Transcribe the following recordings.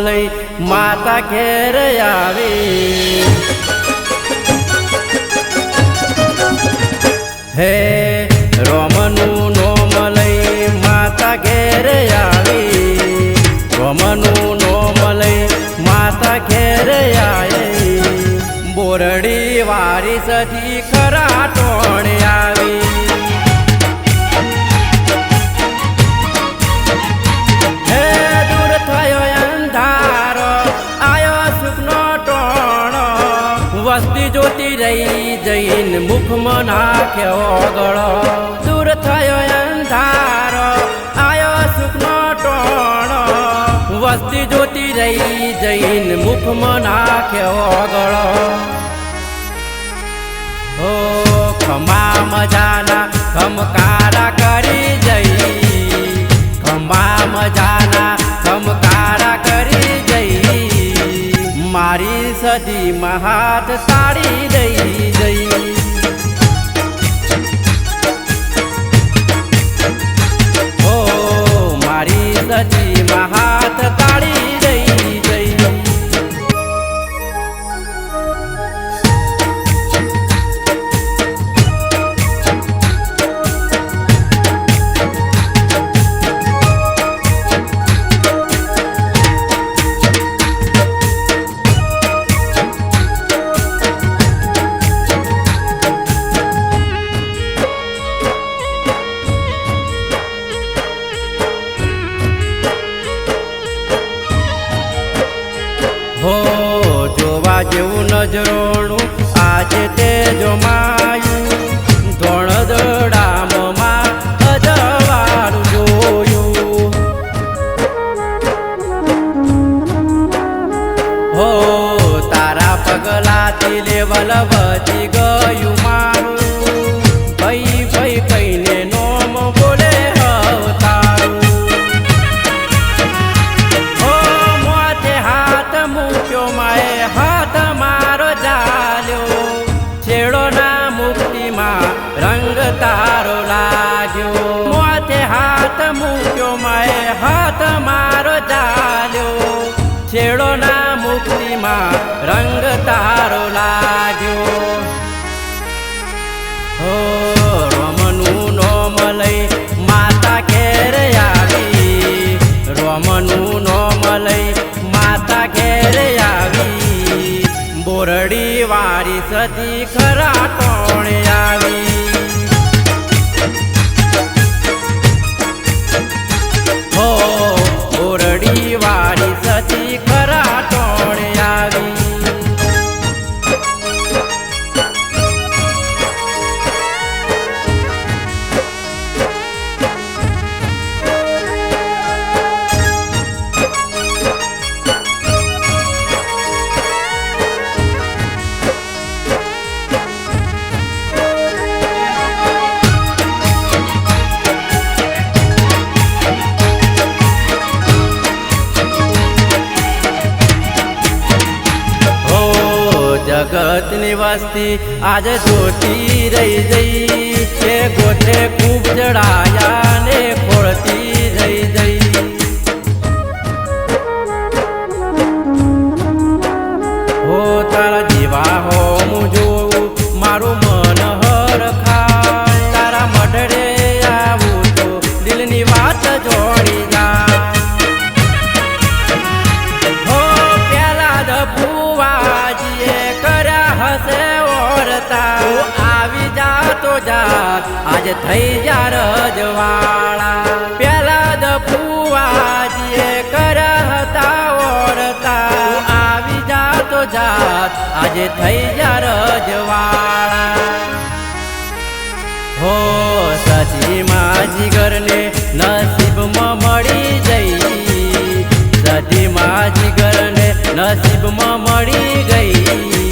લઈ માતા ઘેર આવી હે રોમનું નોમ લઈ માતા ઘેર આવી રોમનું નોમ લઈ માતા ઘેર આવી બોરડી વારી સધી ખરા ટોણ આવી વસ્તી જોતી રહી જઈને મુખમાં નાખ્યો ગળો દૂર થયો અંધારો આયો સુખનો ટોણો વસ્તી જોતી રહી જઈને મુખમાં નાખ્યો ગળો ઓ ખમા મજાના ખમકારા કરી જઈ ખમા મજાના ખમકારા કરી જઈ મારી સદી માં હાથ તાળી દઈ જઈ ઓ મારી સદી માં હાથ તાળી દઈ જઈ હો જોવા જેવું નજરોણું આજે તે જોમાયું ધોળ દડામમાં અજવાળું જોયું હો તારા પગલાથી લેવલ વધી ગયું મારું ભઈ ભઈ કહીને નોમ બોલે તારું માએ હાથ મારો જાલ્યો છેડો ના મુક્તિમાં રંગ તારો લાગ્યો મોથે હાથ મૂક્યો માએ હાથ મારો જાલ્યો છેડો ના મુક્તિમાં રંગ તારો લાગ્યો હો રોમનું નોમ લઈ માતા ઘેર આવી રોમનું નોમ લઈ માતા ઘેર આવી બોરડી વારી સદી ખરા ટોણ આવી હો બોરડી વારી સદી ખરા ટોણ આવી જગતની વસ્તી આજે જોતી રહી જઈ તે ગોઠે ખૂબ ચડાયા ને ખોળતી રહી જઈ હો તારા જીવા હો હું જોઉં મારું મન હરખાય તારા મઢડે આવું તો દિલની વાત જોડી જા હો પેલા દફુવાજીએ હસે ઓરતા આવી જાતો જાત આજે થઈ જા રજવાળા પેલા દફુવાજીએ કર્યા હતા ઓરતા આવી જાતો જાત આજે થઈ જા રજવાળા હો સદીમાં જીગરને નસીબમાં મળી જઈ સદીમાં જીગરને નસીબમાં મળી ગઈ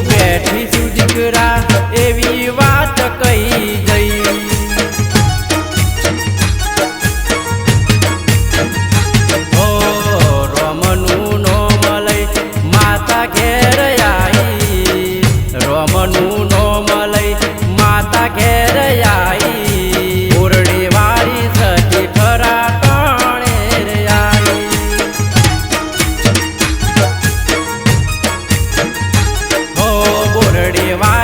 બેઠી છું દીકરા એવી વાત કહી ગઈ હો રોમનું નોમ લઈ માતા ઘેર આવી રોમનું નોમ લઈ માતા ઘેર આવી બોરડી વાળી મઢડે વા